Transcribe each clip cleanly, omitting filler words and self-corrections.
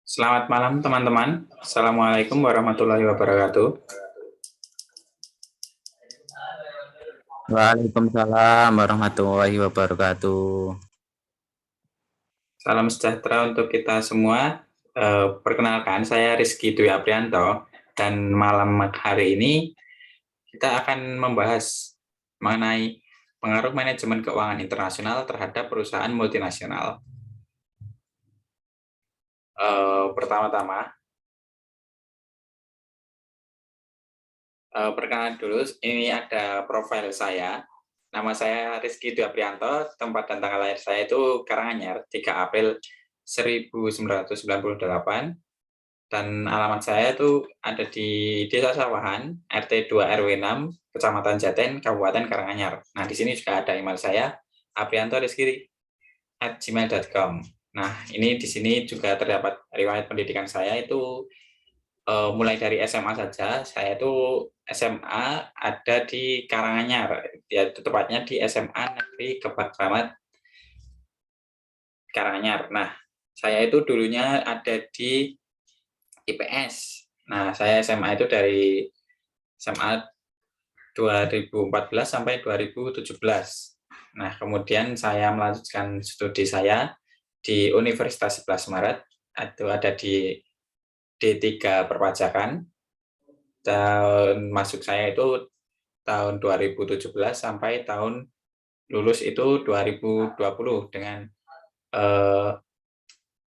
Selamat malam teman-teman. Assalamualaikum warahmatullahi wabarakatuh. Waalaikumsalam warahmatullahi wabarakatuh. Salam sejahtera untuk kita semua. Perkenalkan, saya Rizky Dwi Aprianto, dan malam hari ini kita akan membahas mengenai pengaruh manajemen keuangan internasional terhadap perusahaan multinasional. Pertama-tama, perkenalan dulu, ini ada profil saya. Nama saya Rizky Dwi Aprianto, tempat dan tanggal lahir saya itu Karanganyar, 3 April 1998, dan alamat saya itu ada di Desa Sawahan, RT 2 RW 6, Kecamatan Jaten, Kabupaten Karanganyar. Nah, di sini juga ada email saya, apriantorizky@gmail.com. Nah, ini di sini juga terdapat riwayat pendidikan saya itu mulai dari SMA saja. Saya itu SMA ada di Karanganyar, ya tepatnya di SMA Negeri Kebak Keramat Karanganyar. Nah, saya itu dulunya ada di IPS. Nah, saya SMA itu dari SMA 2014 sampai 2017. Nah, kemudian saya melanjutkan studi saya di Universitas 11 Maret, itu ada di D3 Perpajakan. Dan masuk saya itu tahun 2017 sampai tahun lulus itu 2020 dengan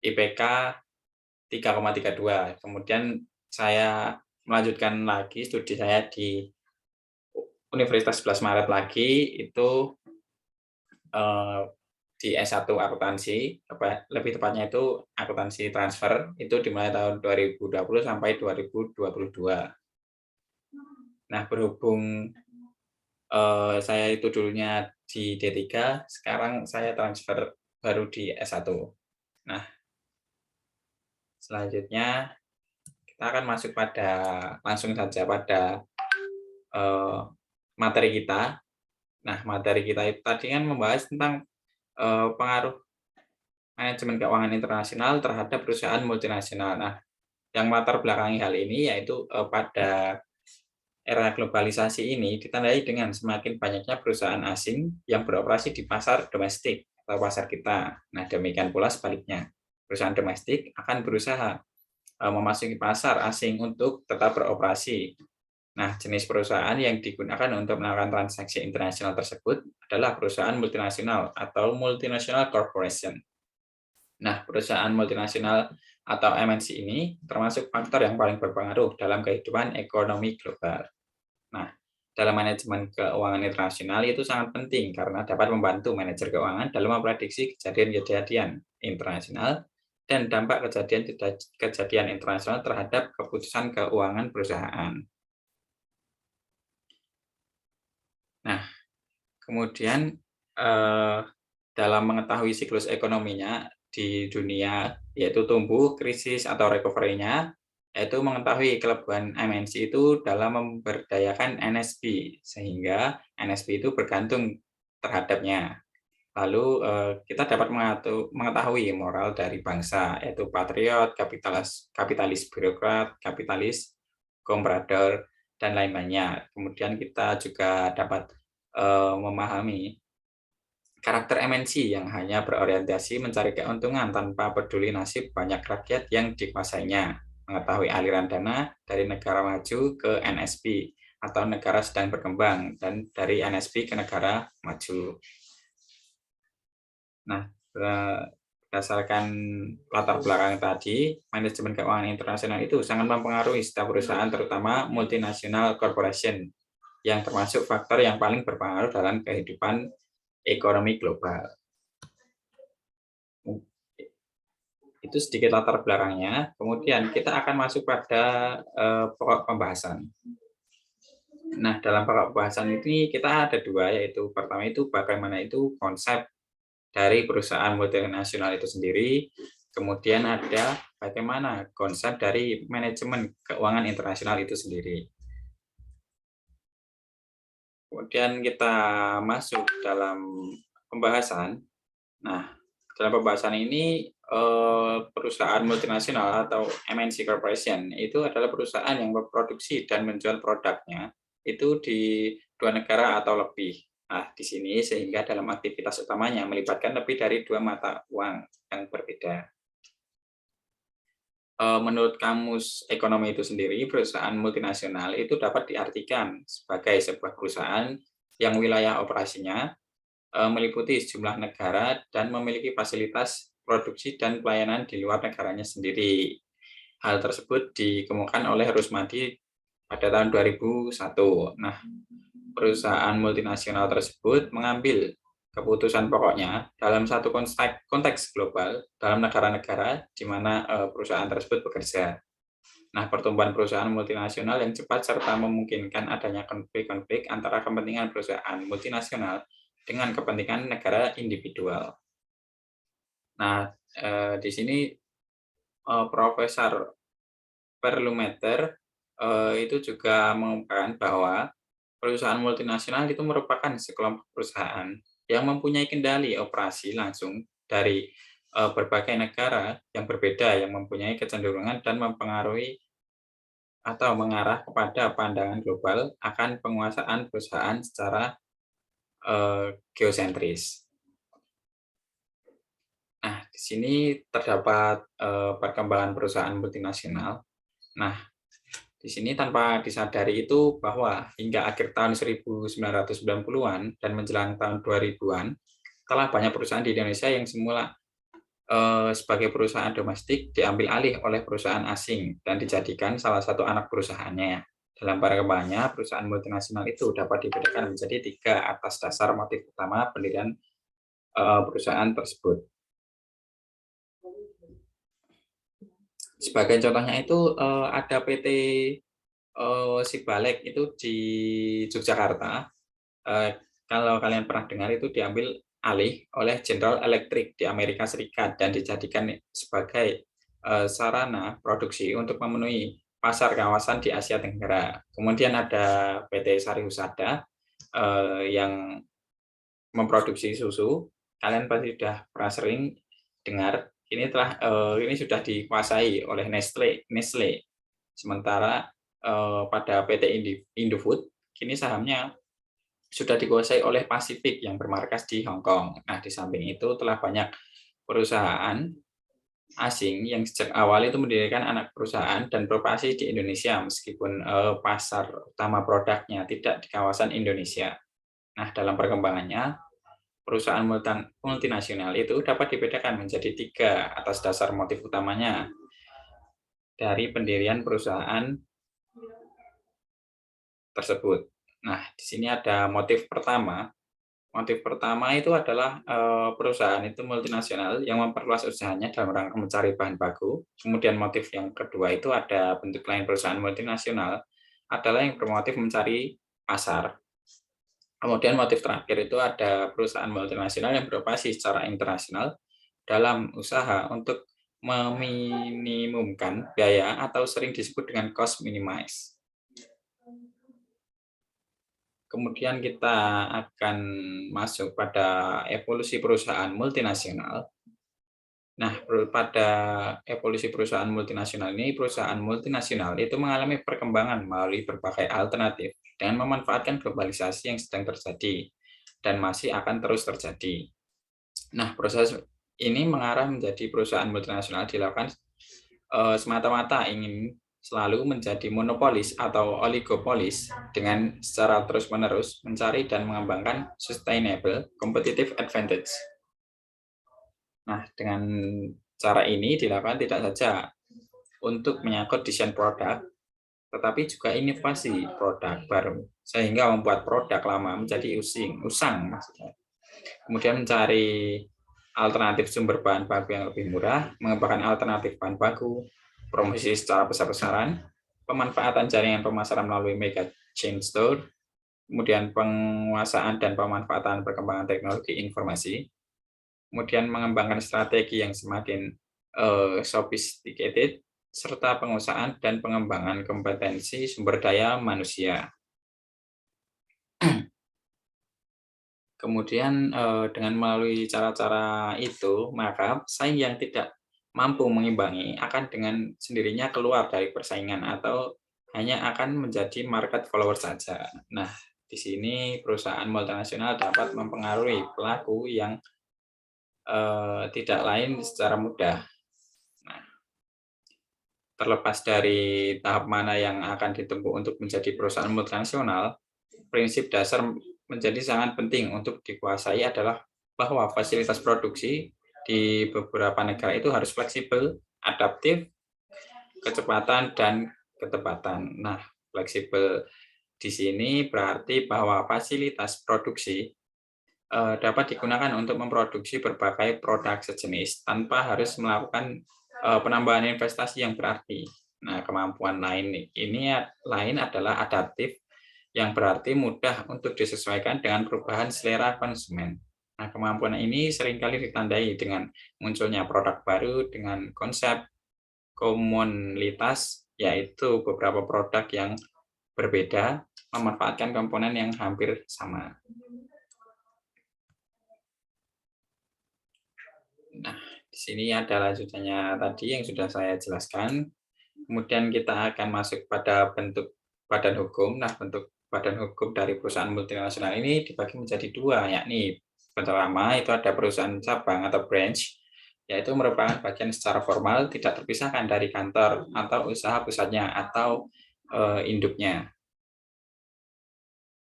IPK 3,32. Kemudian saya melanjutkan lagi studi saya di Universitas 11 Maret lagi, itu di S1 akuntansi, lebih tepatnya itu akuntansi transfer, itu dimulai tahun 2020 sampai 2022. Nah, berhubung saya itu dulunya di D3, sekarang saya transfer baru di S1. Nah, selanjutnya kita akan masuk langsung saja pada materi kita. Nah, materi kita itu tadi kan membahas tentang pengaruh manajemen keuangan internasional terhadap perusahaan multinasional. Nah, yang latar belakangi hal ini yaitu pada era globalisasi ini ditandai dengan semakin banyaknya perusahaan asing yang beroperasi di pasar domestik atau pasar kita. Nah, demikian pula sebaliknya. Perusahaan domestik akan berusaha memasuki pasar asing untuk tetap beroperasi. Nah, jenis perusahaan yang digunakan untuk melakukan transaksi internasional tersebut adalah perusahaan multinasional atau multinational corporation. Nah, perusahaan multinasional atau MNC ini termasuk faktor yang paling berpengaruh dalam kehidupan ekonomi global. Nah, dalam manajemen keuangan internasional itu sangat penting karena dapat membantu manajer keuangan dalam memprediksi kejadian-kejadian internasional dan dampak kejadian internasional terhadap keputusan keuangan perusahaan. Nah, kemudian dalam mengetahui siklus ekonominya di dunia, yaitu tumbuh, krisis, atau recovery-nya, yaitu mengetahui kelebihan MNC itu dalam memberdayakan NSP, sehingga NSP itu bergantung terhadapnya. Lalu kita dapat mengetahui moral dari bangsa, yaitu patriot, kapitalis birokrat, kapitalis komprador, dan lain-lainnya. Kemudian kita juga dapat memahami karakter MNC yang hanya berorientasi mencari keuntungan tanpa peduli nasib banyak rakyat yang dikuasainya, mengetahui aliran dana dari negara maju ke NSP atau negara sedang berkembang, dan dari NSP ke negara maju. Nah, berdasarkan latar belakang tadi, manajemen keuangan internasional itu sangat mempengaruhi setiap perusahaan, terutama multinational corporation, yang termasuk faktor yang paling berpengaruh dalam kehidupan ekonomi global. Itu sedikit latar belakangnya. Kemudian kita akan masuk pada pokok pembahasan. Nah, dalam pokok pembahasan ini kita ada dua, yaitu pertama itu bagaimana itu konsep dari perusahaan multinasional itu sendiri. Kemudian ada bagaimana konsep dari manajemen keuangan internasional itu sendiri. Kemudian kita masuk dalam pembahasan. Nah, dalam pembahasan ini perusahaan multinasional atau MNC corporation itu adalah perusahaan yang memproduksi dan menjual produknya itu di dua negara atau lebih. Nah, di sini sehingga dalam aktivitas utamanya melibatkan lebih dari dua mata uang yang berbeda. Menurut Kamus Ekonomi itu sendiri, perusahaan multinasional itu dapat diartikan sebagai sebuah perusahaan yang wilayah operasinya meliputi sejumlah negara dan memiliki fasilitas produksi dan pelayanan di luar negaranya sendiri. Hal tersebut dikemukakan oleh Rusmadi pada tahun 2001. Nah, perusahaan multinasional tersebut mengambil keputusan pokoknya dalam satu konteks global dalam negara-negara di mana perusahaan tersebut bekerja. Nah, pertumbuhan perusahaan multinasional yang cepat serta memungkinkan adanya konflik-konflik antara kepentingan perusahaan multinasional dengan kepentingan negara individual. Nah, di sini Profesor Perlumeter itu juga mengungkapkan bahwa perusahaan multinasional itu merupakan sekelompok perusahaan yang mempunyai kendali operasi langsung dari berbagai negara yang berbeda yang mempunyai kecenderungan dan mempengaruhi atau mengarah kepada pandangan global akan penguasaan perusahaan secara geosentris. Nah, di sini terdapat perkembangan perusahaan multinasional. Nah, di sini tanpa disadari itu bahwa hingga akhir tahun 1990-an dan menjelang tahun 2000-an, telah banyak perusahaan di Indonesia yang semula sebagai perusahaan domestik diambil alih oleh perusahaan asing dan dijadikan salah satu anak perusahaannya. Dalam perkembangannya, perusahaan multinasional itu dapat dibedakan menjadi 3 atas dasar motif utama pendirian perusahaan tersebut. Sebagai contohnya itu ada PT Sibalek itu di Yogyakarta. Kalau kalian pernah dengar itu diambil alih oleh General Electric di Amerika Serikat dan dijadikan sebagai sarana produksi untuk memenuhi pasar kawasan di Asia Tenggara. Kemudian ada PT Sari Husada yang memproduksi susu. Kalian pasti sudah pernah sering dengar. Ini sudah dikuasai oleh Nestle. Sementara pada PT Indofood, kini sahamnya sudah dikuasai oleh Pacific yang bermarkas di Hong Kong. Nah, di samping itu telah banyak perusahaan asing yang sejak awal itu mendirikan anak perusahaan dan beroperasi di Indonesia meskipun pasar utama produknya tidak di kawasan Indonesia. Nah, dalam perkembangannya, perusahaan multinasional itu dapat dibedakan menjadi 3 atas dasar motif utamanya dari pendirian perusahaan tersebut. Nah, di sini ada motif pertama. Motif pertama itu adalah perusahaan itu multinasional yang memperluas usahanya dalam rangka mencari bahan baku. Kemudian motif yang kedua itu ada bentuk lain perusahaan multinasional adalah yang bermotif mencari pasar. Kemudian motif terakhir itu ada perusahaan multinasional yang beroperasi secara internasional dalam usaha untuk meminimumkan biaya atau sering disebut dengan cost minimize. Kemudian kita akan masuk pada evolusi perusahaan multinasional. Nah, pada evolusi perusahaan multinasional ini, perusahaan multinasional itu mengalami perkembangan melalui berbagai alternatif dengan memanfaatkan globalisasi yang sedang terjadi dan masih akan terus terjadi. Nah, proses ini mengarah menjadi perusahaan multinasional dilakukan semata-mata ingin selalu menjadi monopolis atau oligopolis dengan secara terus-menerus mencari dan mengembangkan sustainable competitive advantage. Nah, dengan cara ini dilakukan tidak saja untuk menyangkut desain produk, tetapi juga inovasi produk baru, sehingga membuat produk lama menjadi usang maksudnya. Kemudian mencari alternatif sumber bahan baku yang lebih murah, mengembangkan alternatif bahan baku, promosi secara besar-besaran, pemanfaatan jaringan pemasaran melalui mega chain store, kemudian penguasaan dan pemanfaatan perkembangan teknologi informasi, kemudian mengembangkan strategi yang semakin sophisticated, serta pengusahaan dan pengembangan kompetensi sumber daya manusia. Kemudian, dengan melalui cara-cara itu, maka pesaing yang tidak mampu mengimbangi akan dengan sendirinya keluar dari persaingan atau hanya akan menjadi market follower saja. Nah, di sini perusahaan multinasional dapat mempengaruhi pelaku yang, tidak lain secara mudah. Nah, terlepas dari tahap mana yang akan ditempuh untuk menjadi perusahaan multinasional, prinsip dasar menjadi sangat penting untuk dikuasai adalah bahwa fasilitas produksi di beberapa negara itu harus fleksibel, adaptif, kecepatan, dan ketepatan. Nah, fleksibel di sini berarti bahwa fasilitas produksi dapat digunakan untuk memproduksi berbagai produk sejenis tanpa harus melakukan penambahan investasi yang berarti. Nah, kemampuan lain adalah adaptif, yang berarti mudah untuk disesuaikan dengan perubahan selera konsumen. Nah, kemampuan ini seringkali ditandai dengan munculnya produk baru dengan konsep komunitas, yaitu beberapa produk yang berbeda memanfaatkan komponen yang hampir sama. Nah, di sini ada lanjutannya tadi yang sudah saya jelaskan. Kemudian kita akan masuk pada bentuk badan hukum. Nah, bentuk badan hukum dari perusahaan multinasional ini dibagi menjadi dua, yakni pertama itu ada perusahaan cabang atau branch, yaitu merupakan bagian secara formal tidak terpisahkan dari kantor atau usaha pusatnya atau induknya.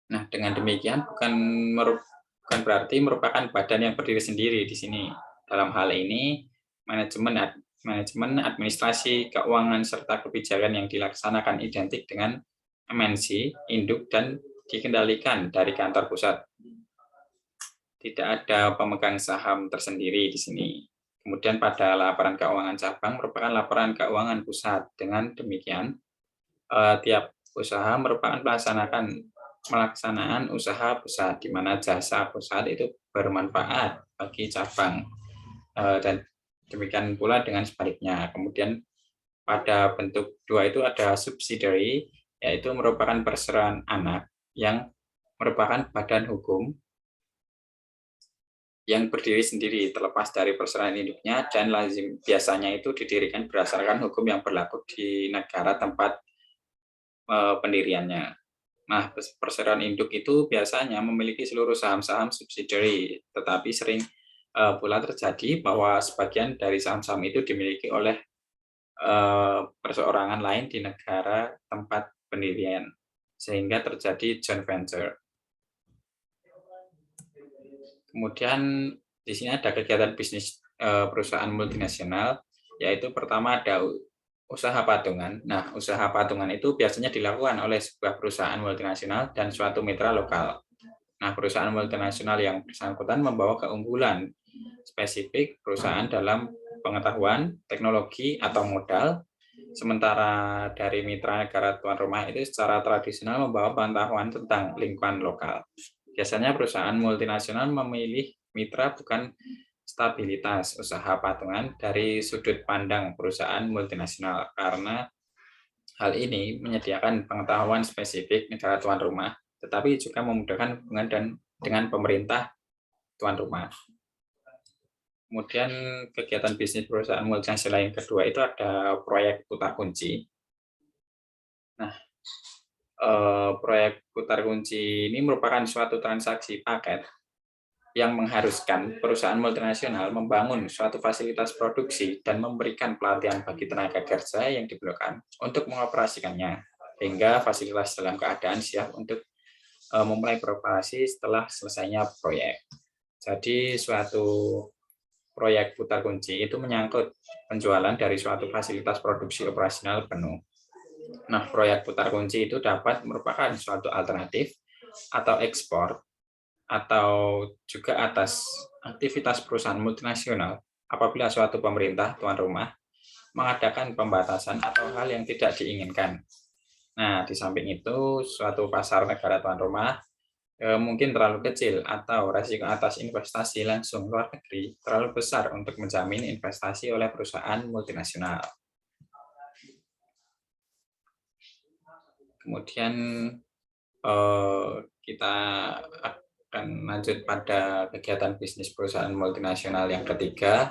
Nah, dengan demikian bukan berarti merupakan badan yang berdiri sendiri di sini. Dalam hal ini, manajemen administrasi, keuangan, serta kebijakan yang dilaksanakan identik dengan MNC, induk, dan dikendalikan dari kantor pusat. Tidak ada pemegang saham tersendiri di sini. Kemudian pada laporan keuangan cabang merupakan laporan keuangan pusat. Dengan demikian, tiap usaha merupakan melaksanaan usaha pusat, di mana jasa pusat itu bermanfaat bagi cabang. Dan demikian pula dengan sebaliknya. Kemudian pada bentuk dua itu ada subsidiary, yaitu merupakan perseroan anak yang merupakan badan hukum yang berdiri sendiri terlepas dari perseroan induknya dan lazim biasanya itu didirikan berdasarkan hukum yang berlaku di negara tempat pendiriannya. Nah, perseroan induk itu biasanya memiliki seluruh saham-saham subsidiary, tetapi sering pula terjadi bahwa sebagian dari saham-saham itu dimiliki oleh perseorangan lain di negara tempat pendirian, sehingga terjadi joint venture. Kemudian di sini ada kegiatan bisnis perusahaan multinasional, yaitu pertama ada usaha patungan. Nah, usaha patungan itu biasanya dilakukan oleh sebuah perusahaan multinasional dan suatu mitra lokal. Nah, perusahaan multinasional yang bersangkutan membawa keunggulan spesifik perusahaan dalam pengetahuan, teknologi, atau modal, sementara dari mitra negara tuan rumah itu secara tradisional membawa pengetahuan tentang lingkungan lokal. Biasanya perusahaan multinasional memilih mitra bukan stabilitas usaha patungan dari sudut pandang perusahaan multinasional, karena hal ini menyediakan pengetahuan spesifik negara tuan rumah, tetapi juga memudahkan hubungan dengan pemerintah tuan rumah. Kemudian kegiatan bisnis perusahaan multinasional yang kedua itu ada proyek putar kunci. Nah, proyek putar kunci ini merupakan suatu transaksi paket yang mengharuskan perusahaan multinasional membangun suatu fasilitas produksi dan memberikan pelatihan bagi tenaga kerja yang diperlukan untuk mengoperasikannya, hingga fasilitas dalam keadaan siap untuk memulai beroperasi setelah selesainya proyek. Jadi suatu proyek putar kunci itu menyangkut penjualan dari suatu fasilitas produksi operasional penuh. Nah, proyek putar kunci itu dapat merupakan suatu alternatif atau ekspor atau juga atas aktivitas perusahaan multinasional apabila suatu pemerintah tuan rumah mengadakan pembatasan atau hal yang tidak diinginkan. Nah, di samping itu, suatu pasar negara tuan rumah mungkin terlalu kecil atau resiko atas investasi langsung luar negeri terlalu besar untuk menjamin investasi oleh perusahaan multinasional. Kemudian kita akan lanjut pada kegiatan bisnis perusahaan multinasional yang ketiga.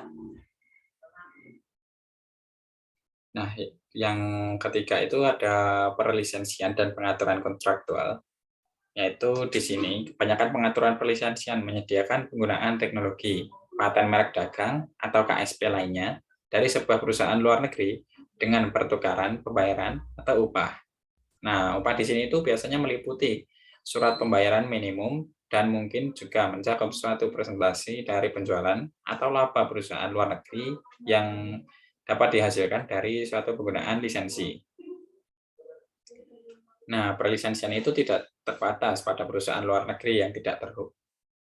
Nah, yang ketiga itu ada perlisensian dan pengaturan kontraktual, yaitu di sini kebanyakan pengaturan perlisensian menyediakan penggunaan teknologi, paten merek dagang, atau KSP lainnya dari sebuah perusahaan luar negeri dengan pertukaran, pembayaran, atau upah. Nah, upah di sini itu biasanya meliputi surat pembayaran minimum dan mungkin juga mencakup suatu presentasi dari penjualan atau laba perusahaan luar negeri yang dapat dihasilkan dari suatu penggunaan lisensi. Nah, perlisensian itu tidak terbatas pada perusahaan luar negeri yang tidak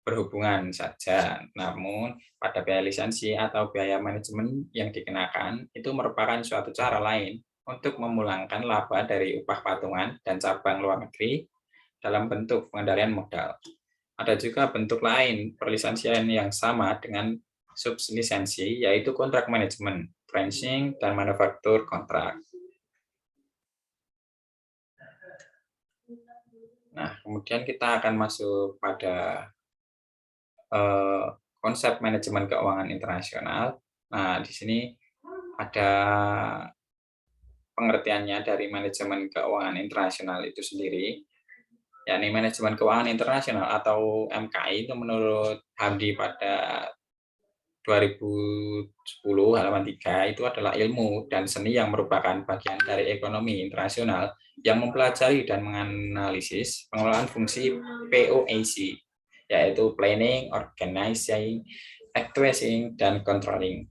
berhubungan saja, namun pada biaya lisensi atau biaya manajemen yang dikenakan itu merupakan suatu cara lain untuk memulangkan laba dari upah patungan dan cabang luar negeri dalam bentuk pengendalian modal. Ada juga bentuk lain perlisensian yang sama dengan sublisensi, yaitu kontrak manajemen, branching, dan manufaktur kontrak. Nah, kemudian kita akan masuk pada konsep manajemen keuangan internasional. Nah, di sini ada pengertiannya dari manajemen keuangan internasional itu sendiri, yakni manajemen keuangan internasional atau MKI itu menurut Hamdi pada 2010 halaman 3 itu adalah ilmu dan seni yang merupakan bagian dari ekonomi internasional yang mempelajari dan menganalisis pengelolaan fungsi POAC, yaitu planning, organizing, actualizing, dan controlling.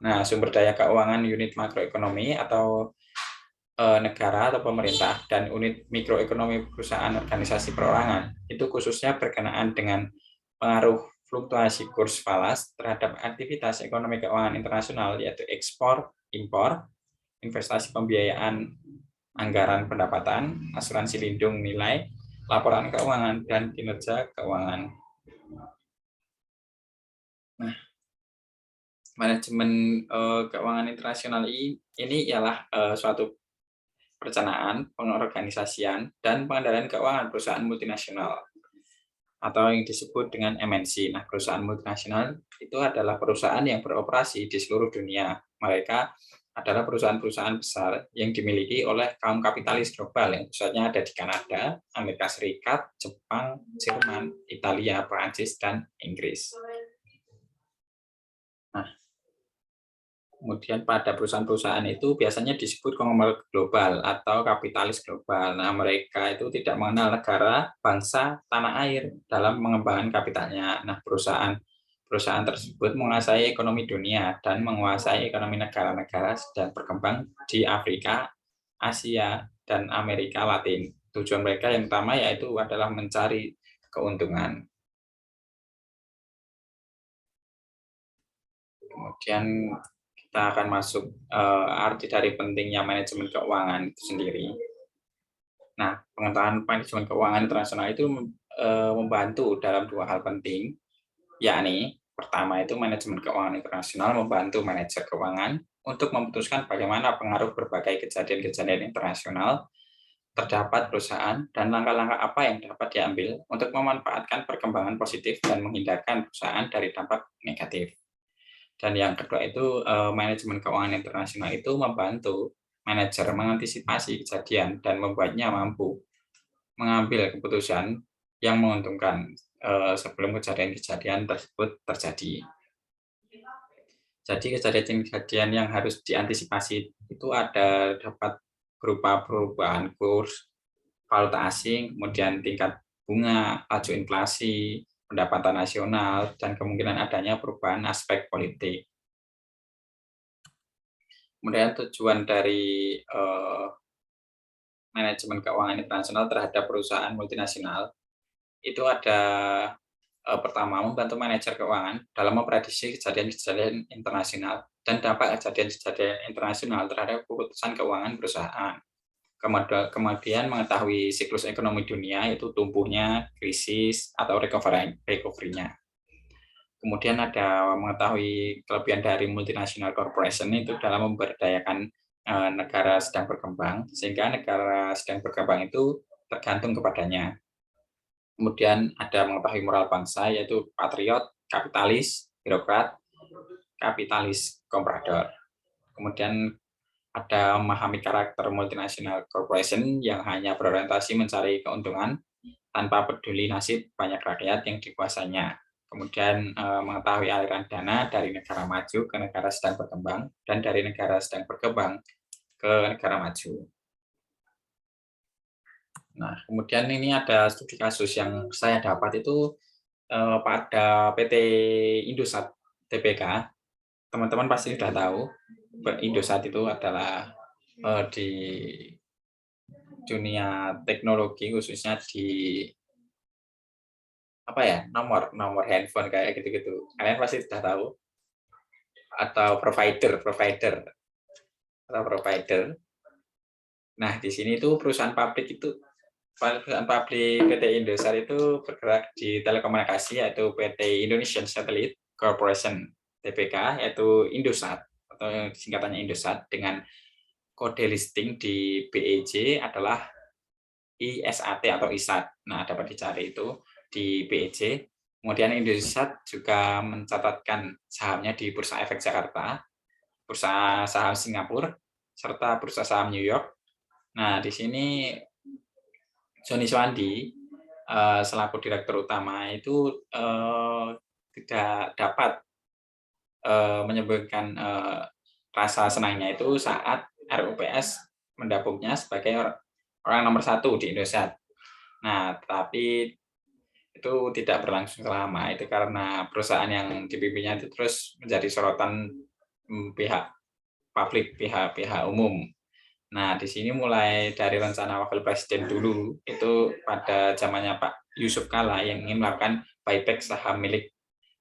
Nah, sumber daya keuangan unit makroekonomi atau negara atau pemerintah dan unit mikroekonomi perusahaan organisasi perorangan itu khususnya berkenaan dengan pengaruh fluktuasi kurs falas terhadap aktivitas ekonomi keuangan internasional, yaitu ekspor, impor, investasi pembiayaan, anggaran pendapatan, asuransi lindung nilai, laporan keuangan, dan kinerja keuangan. Nah, manajemen keuangan internasional ini ialah suatu perencanaan, pengorganisasian, dan pengendalian keuangan perusahaan multinasional atau yang disebut dengan MNC. Nah, perusahaan multinasional itu adalah perusahaan yang beroperasi di seluruh dunia. Mereka adalah perusahaan-perusahaan besar yang dimiliki oleh kaum kapitalis global yang pusatnya ada di Kanada, Amerika Serikat, Jepang, Jerman, Italia, Prancis, dan Inggris. Nah, kemudian pada perusahaan-perusahaan itu biasanya disebut konglomerat global atau kapitalis global. Nah, mereka itu tidak mengenal negara, bangsa, tanah air dalam mengembangkan kapitalnya. Nah, perusahaan tersebut menguasai ekonomi dunia dan menguasai ekonomi negara-negara sedang berkembang di Afrika, Asia, dan Amerika Latin. Tujuan mereka yang utama yaitu adalah mencari keuntungan. Kemudian kita akan masuk arti dari pentingnya manajemen keuangan itu sendiri. Nah, pengetahuan manajemen keuangan internasional itu membantu dalam dua hal penting, yakni pertama itu manajemen keuangan internasional membantu manajer keuangan untuk memutuskan bagaimana pengaruh berbagai kejadian-kejadian internasional terdapat perusahaan dan langkah-langkah apa yang dapat diambil untuk memanfaatkan perkembangan positif dan menghindarkan perusahaan dari dampak negatif. Dan yang kedua itu manajemen keuangan internasional itu membantu manajer mengantisipasi kejadian dan membuatnya mampu mengambil keputusan yang menguntungkan sebelum kejadian-kejadian tersebut terjadi. Jadi kejadian-kejadian yang harus diantisipasi itu dapat berupa perubahan kurs, valuta asing, kemudian tingkat bunga, laju inflasi, pendapatan nasional, dan kemungkinan adanya perubahan aspek politik. Kemudian tujuan dari manajemen keuangan internasional terhadap perusahaan multinasional itu ada pertama membantu manajer keuangan dalam memprediksi kejadian-kejadian internasional dan dampak kejadian-kejadian internasional terhadap keputusan keuangan perusahaan. Kemudian mengetahui siklus ekonomi dunia itu tumbuhnya, krisis, atau recovery-nya. Kemudian ada mengetahui kelebihan dari multinational corporation itu dalam memberdayakan negara sedang berkembang, sehingga negara sedang berkembang itu tergantung kepadanya. Kemudian ada mengetahui moral bangsa, yaitu patriot, kapitalis, birokrat, kapitalis komprador. Kemudian ada memahami karakter multinational corporation yang hanya berorientasi mencari keuntungan tanpa peduli nasib banyak rakyat yang dikuasainya. Kemudian mengetahui aliran dana dari negara maju ke negara sedang berkembang dan dari negara sedang berkembang ke negara maju. Nah, kemudian ini ada studi kasus yang saya dapat itu pada PT Indosat Tbk. Teman-teman pasti sudah tahu, Indosat itu adalah di dunia teknologi, khususnya di apa ya, nomor handphone kayak gitu-gitu. Kalian pasti sudah tahu, atau provider. Nah, di sini tuh perusahaan pabrik PT Indosat itu bergerak di telekomunikasi, yaitu PT Indonesian Satellite Corporation (TPK), yaitu Indosat atau singkatannya Indosat, dengan kode listing di BEJ adalah ISAT atau ISAT. Nah, dapat dicari itu di BEJ. Kemudian Indosat juga mencatatkan sahamnya di Bursa Efek Jakarta, Bursa Saham Singapura, serta Bursa Saham New York. Nah, di sini Joni Suwandi selaku direktur utama itu tidak dapat menyebutkan rasa senangnya itu saat RUPS mendapuknya sebagai orang nomor 1 di Indosat. Nah, tapi itu tidak berlangsung lama, itu karena perusahaan yang dipimpinnya itu terus menjadi sorotan pihak publik, pihak umum. Nah, di sini mulai dari rencana wakil presiden dulu, itu pada zamannya Pak Yusuf Kala yang ingin melakukan buyback saham milik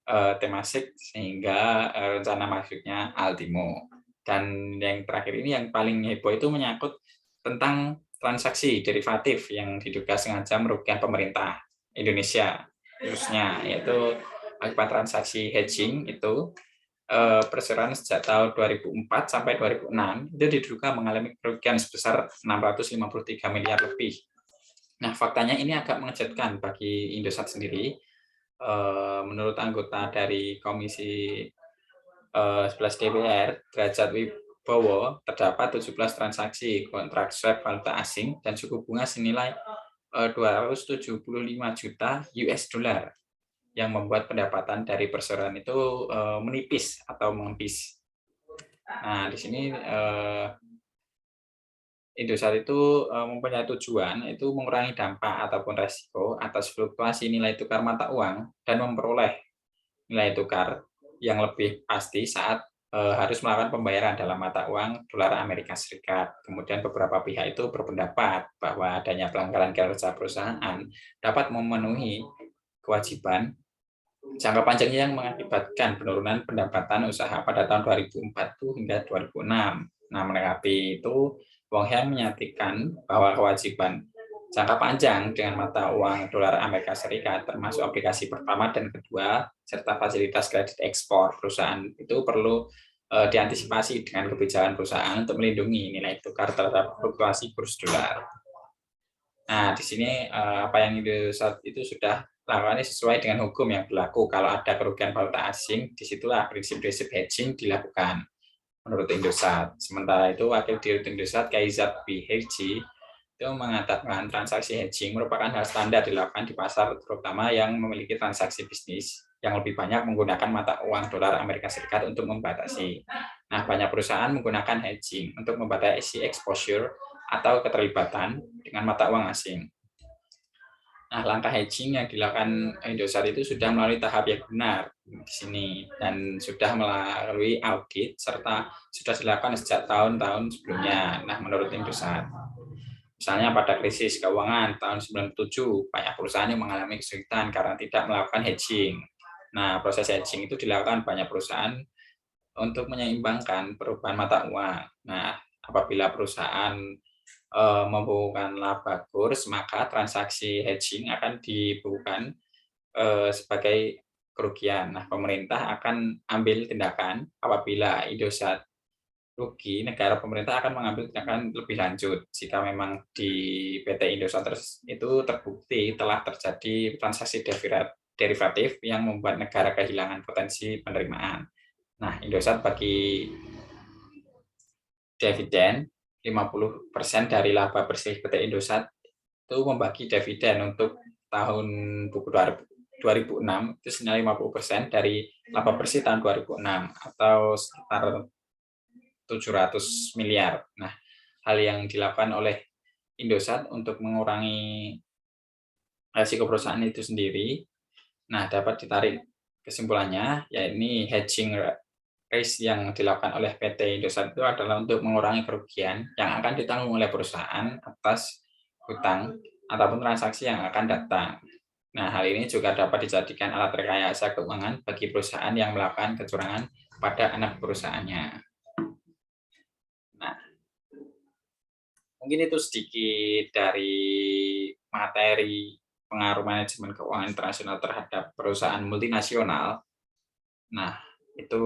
Temasek, sehingga rencana masuknya Altimo. Dan yang terakhir ini yang paling heboh itu menyangkut tentang transaksi derivatif yang diduga sengaja merugikan pemerintah Indonesia, khususnya yaitu akibat transaksi hedging itu perseroan sejak tahun 2004 sampai 2006 itu diduga mengalami kerugian sebesar 653 miliar lebih. Nah, faktanya ini agak mengejutkan bagi Indosat sendiri. Menurut anggota dari Komisi 11 DPR, Derajat Wibowo, terdapat 17 transaksi kontrak swap valuta asing dan suku bunga senilai 275 juta US dollar yang membuat pendapatan dari perseroan itu menipis atau menipis. Nah, di sini Indosat itu mempunyai tujuan itu mengurangi dampak ataupun resiko atas fluktuasi nilai tukar mata uang dan memperoleh nilai tukar yang lebih pasti saat harus melakukan pembayaran dalam mata uang dolar Amerika Serikat. Kemudian beberapa pihak itu berpendapat bahwa adanya pelanggaran kinerja perusahaan dapat memenuhi kewajiban jangka panjangnya yang mengakibatkan penurunan pendapatan usaha pada tahun 2004 hingga 2006. Nah, menanggapi itu, Wong Heng menyatakan bahwa kewajiban jangka panjang dengan mata uang dolar Amerika Serikat, termasuk obligasi pertama dan kedua, serta fasilitas kredit ekspor perusahaan itu perlu diantisipasi dengan kebijakan perusahaan untuk melindungi nilai tukar terhadap fluktuasi kurs dolar. Nah, di sini apa yang itu sudah lakukan sesuai dengan hukum yang berlaku. Kalau ada kerugian valuta asing, disitulah prinsip-prinsip hedging dilakukan menurut Indosat. Sementara itu, Wakil Dirut Indosat, Kaizat B. Herji, itu mengatakan transaksi hedging merupakan hal standar dilakukan di pasar, terutama yang memiliki transaksi bisnis yang lebih banyak menggunakan mata uang dolar Amerika Serikat untuk membatasi. Nah, banyak perusahaan menggunakan hedging untuk membatasi exposure atau keterlibatan dengan mata uang asing. Nah, langkah hedging yang dilakukan Indosat itu sudah melalui tahap yang benar di sini dan sudah melalui audit serta sudah dilakukan sejak tahun-tahun sebelumnya. Nah, menurut Indosat, misalnya pada krisis keuangan tahun 97, banyak perusahaan yang mengalami kesulitan karena tidak melakukan hedging. Nah, proses hedging itu dilakukan banyak perusahaan untuk menyeimbangkan perubahan mata uang. Nah, apabila perusahaan membukukan laba kurs, maka transaksi hedging akan dibukukan sebagai kerugian. Nah, pemerintah akan ambil tindakan apabila Indosat rugi, negara pemerintah akan mengambil tindakan lebih lanjut jika memang di PT Indosat itu terbukti telah terjadi transaksi derivatif yang membuat negara kehilangan potensi penerimaan. Nah, Indosat bagi dividen 50% dari laba bersih PT Indosat itu membagi dividen untuk tahun buku 2006 itu senilai 50% dari laba bersih tahun 2006 atau sekitar 700 miliar. Nah, hal yang dilakukan oleh Indosat untuk mengurangi risiko perusahaan itu sendiri, nah dapat ditarik kesimpulannya, yakni hedging risk yang dilakukan oleh PT Indosat itu adalah untuk mengurangi kerugian yang akan ditanggung oleh perusahaan atas hutang ataupun transaksi yang akan datang. Nah, hal ini juga dapat dijadikan alat rekayasa keuangan bagi perusahaan yang melakukan kecurangan pada anak perusahaannya. Nah, mungkin itu sedikit dari materi pengaruh manajemen keuangan internasional terhadap perusahaan multinasional. Nah, itu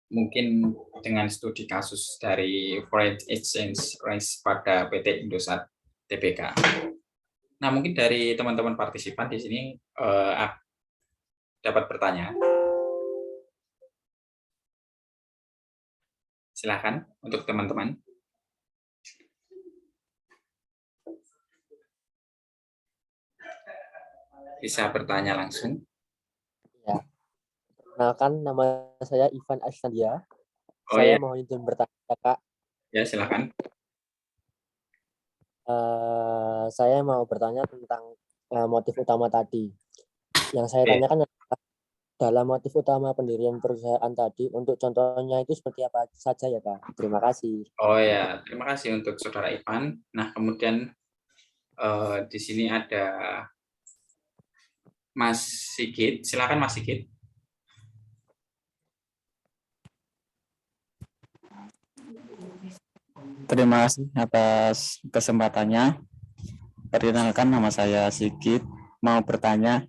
mungkin dengan studi kasus dari foreign exchange risk pada PT Indosat Tbk. Nah, mungkin dari teman-teman partisipan di sini dapat bertanya. Silakan untuk teman-teman. Bisa bertanya langsung. Ya. Perkenalkan, nama saya Ivan Ashandia. Oh Saya ya, mau izin bertanya, Kak. ya silakan. Saya mau bertanya tentang motif utama tadi. Yang saya Oke. tanyakan adalah dalam motif utama pendirian perusahaan tadi, untuk contohnya itu seperti apa saja ya, Kak? Terima kasih. Oh ya, terima kasih untuk Saudara Ivan. Nah, kemudian di sini ada Mas Sigit. Silakan Mas Sigit. Terima kasih atas kesempatannya. Perkenalkan, nama saya Sigit. Mau bertanya,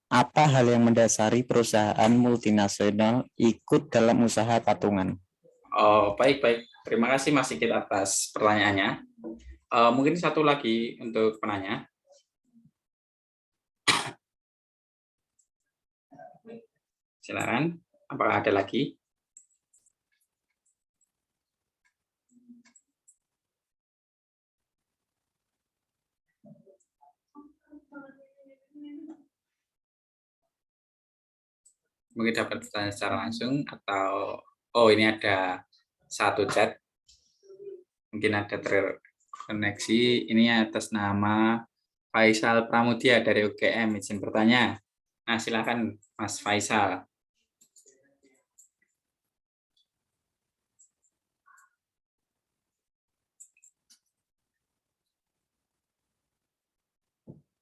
apa hal yang mendasari perusahaan multinasional ikut dalam usaha patungan? Oh, baik. Terima kasih Mas Sigit atas pertanyaannya. Mungkin satu lagi untuk penanya. Silakan. Apakah ada lagi? Mungkin dapat bertanya secara langsung atau ini ada satu chat. Mungkin ada terkoneksi. Ini atas nama Faisal Pramudia dari UGM, izin bertanya. Nah, silakan Mas Faisal.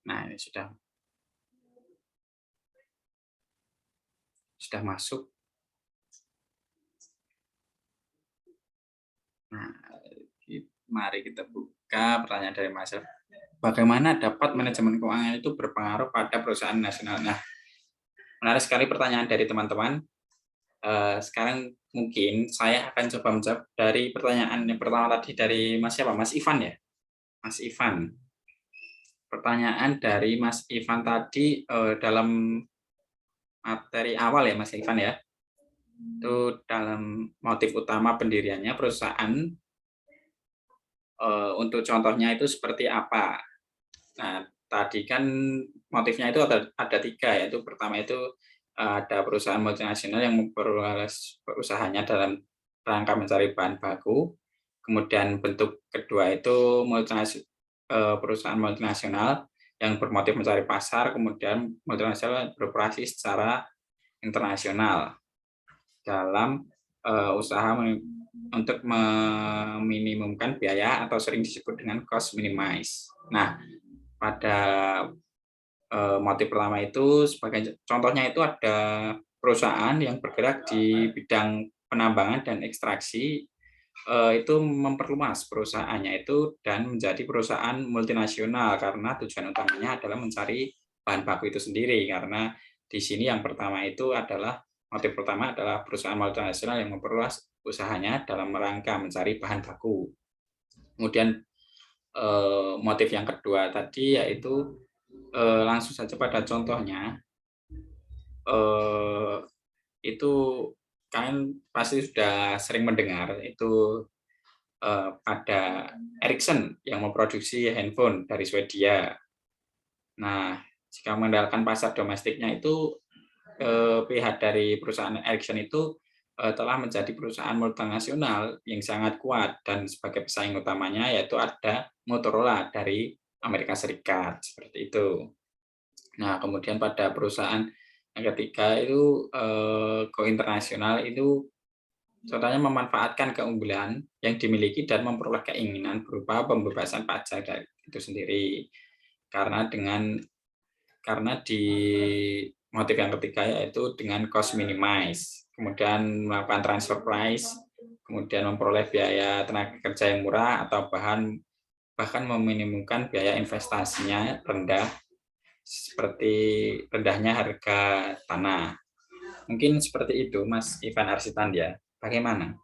Nah, ini sudah masuk. Nah, mari kita buka pertanyaan dari Mas. Bagaimana dapat manajemen keuangan itu berpengaruh pada perusahaan nasional? Nah, menarik sekali pertanyaan dari teman-teman. Sekarang mungkin saya akan coba menjawab dari pertanyaan yang pertama tadi dari Mas siapa? Mas Ivan ya? Mas Ivan. Pertanyaan dari Mas Ivan tadi dalam materi awal ya Mas Ivan ya. Itu dalam motif utama pendiriannya perusahaan untuk contohnya itu seperti apa. Nah, tadi kan motifnya itu ada tiga, yaitu pertama itu ada perusahaan multinasional yang memperluas usahanya dalam rangka mencari bahan baku. Kemudian bentuk kedua itu perusahaan multinasional yang bermotif mencari pasar, kemudian multinasional beroperasi secara internasional dalam usaha untuk meminimumkan biaya atau sering disebut dengan cost minimize. Nah, pada motif pertama itu sebagai contohnya itu ada perusahaan yang bergerak di bidang penambangan dan ekstraksi, itu memperluas perusahaannya itu dan menjadi perusahaan multinasional karena tujuan utamanya adalah mencari bahan baku itu sendiri, karena di sini yang pertama itu adalah Motif pertama adalah perusahaan multinasional yang memperluas usahanya dalam rangka mencari bahan baku. Kemudian motif yang kedua tadi yaitu langsung saja pada contohnya, itu kalian pasti sudah sering mendengar itu pada Ericsson yang memproduksi handphone dari Swedia. Nah, jika mengandalkan pasar domestiknya itu pihak dari perusahaan Ericsson itu telah menjadi perusahaan multinasional yang sangat kuat dan sebagai pesaing utamanya yaitu ada Motorola dari Amerika Serikat seperti itu. Nah, kemudian pada perusahaan yang ketiga itu Go International itu contohnya memanfaatkan keunggulan yang dimiliki dan memperoleh keinginan berupa pembebasan pajak dari itu sendiri. Karena di motif yang ketiga yaitu dengan cost minimize, kemudian melakukan transfer price, kemudian memperoleh biaya tenaga kerja yang murah atau bahkan meminimumkan biaya investasinya rendah seperti rendahnya harga tanah. Mungkin seperti itu Mas Ivan Arsitandia. Bagaimana?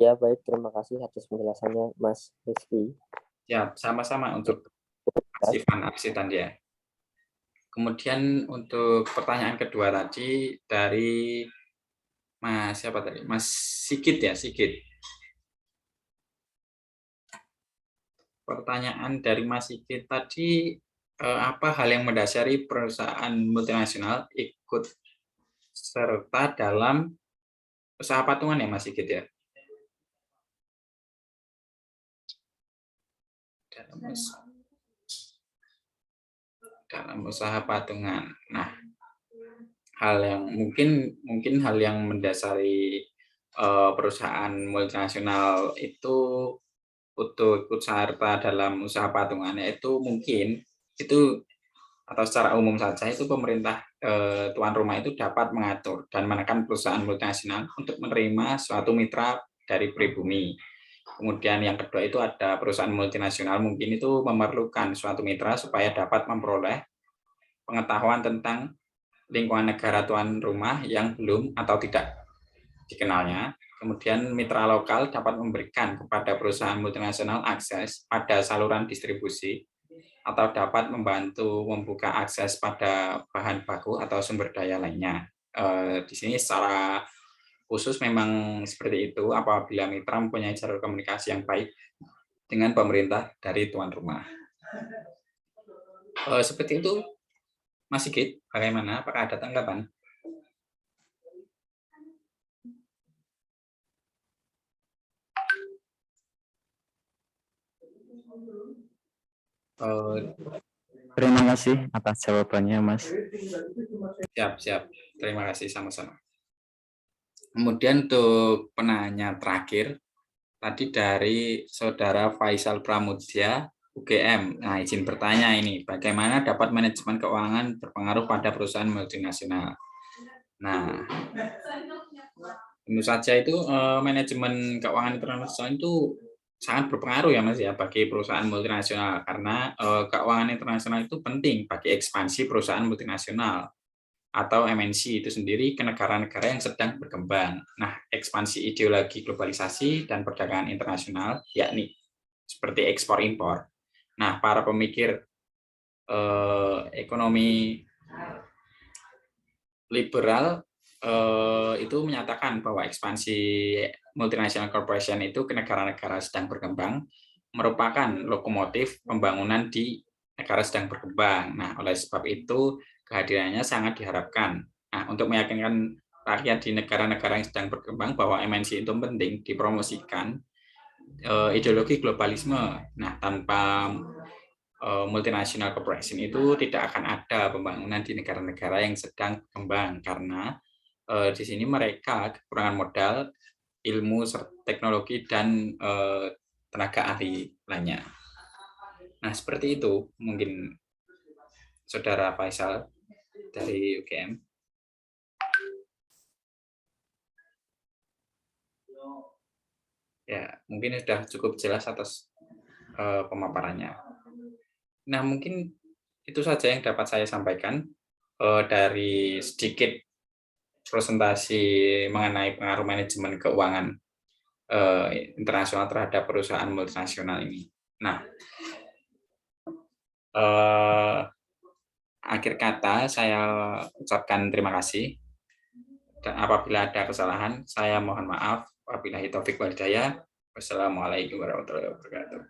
Ya, baik. Terima kasih atas penjelasannya, Mas Rizky. Ya, sama-sama untuk Mas Ivan Arsitandia. Kemudian untuk pertanyaan kedua tadi dari Mas siapa tadi? Mas Sigit ya, Sigit. Pertanyaan dari Mas Sigit tadi, apa hal yang mendasari perusahaan multinasional ikut serta dalam usaha patungan ya Mas Sigit ya? Dalam usaha patungan. Nah, hal yang mungkin hal yang mendasari perusahaan multinasional itu untuk ikut serta dalam usaha patungannya itu mungkin itu atau secara umum saja itu pemerintah tuan rumah itu dapat mengatur dan menekan perusahaan multinasional untuk menerima suatu mitra dari pribumi. Kemudian yang kedua itu ada perusahaan multinasional mungkin itu memerlukan suatu mitra supaya dapat memperoleh pengetahuan tentang lingkungan negara tuan rumah yang belum atau tidak dikenalnya. Kemudian mitra lokal dapat memberikan kepada perusahaan multinasional akses pada saluran distribusi atau dapat membantu membuka akses pada bahan baku atau sumber daya lainnya. Di sini secara khusus memang seperti itu apabila mitra mempunyai jalur komunikasi yang baik dengan pemerintah dari tuan rumah. Seperti itu, Mas Sigit, bagaimana? Apakah ada tanggapan? Terima kasih atas jawabannya, Mas. Siap. Terima kasih sama-sama. Kemudian untuk penanya terakhir, tadi dari Saudara Faisal Pramudya, UGM. Nah, izin bertanya ini, bagaimana dapat manajemen keuangan berpengaruh pada perusahaan multinasional? Nah, tentu saja itu manajemen keuangan internasional itu sangat berpengaruh ya Mas ya bagi perusahaan multinasional karena keuangan internasional itu penting bagi ekspansi perusahaan multinasional atau MNC itu sendiri ke negara-negara yang sedang berkembang. Nah, ekspansi ideologi globalisasi dan perdagangan internasional yakni seperti ekspor impor. Nah, para pemikir ekonomi liberal itu menyatakan bahwa ekspansi multinational corporation itu ke negara-negara sedang berkembang merupakan lokomotif pembangunan di negara sedang berkembang. Nah, oleh sebab itu kehadirannya sangat diharapkan. Nah, untuk meyakinkan rakyat di negara-negara yang sedang berkembang bahwa MNC itu penting dipromosikan ideologi globalisme. Nah, tanpa multinational corporation itu tidak akan ada pembangunan di negara-negara yang sedang berkembang karena di sini mereka kekurangan modal, ilmu, teknologi, dan tenaga ahli lainnya. Nah, seperti itu mungkin Saudara Faisal dari UGM. Ya, mungkin sudah cukup jelas atas pemaparannya. Nah, mungkin Itu saja yang dapat saya sampaikan dari sedikit presentasi mengenai pengaruh manajemen keuangan internasional terhadap perusahaan multinasional ini. Nah, akhir kata saya ucapkan terima kasih, dan apabila ada kesalahan saya mohon maaf. Wabillahi taufik wal hidayah. Wassalamualaikum warahmatullahi wabarakatuh.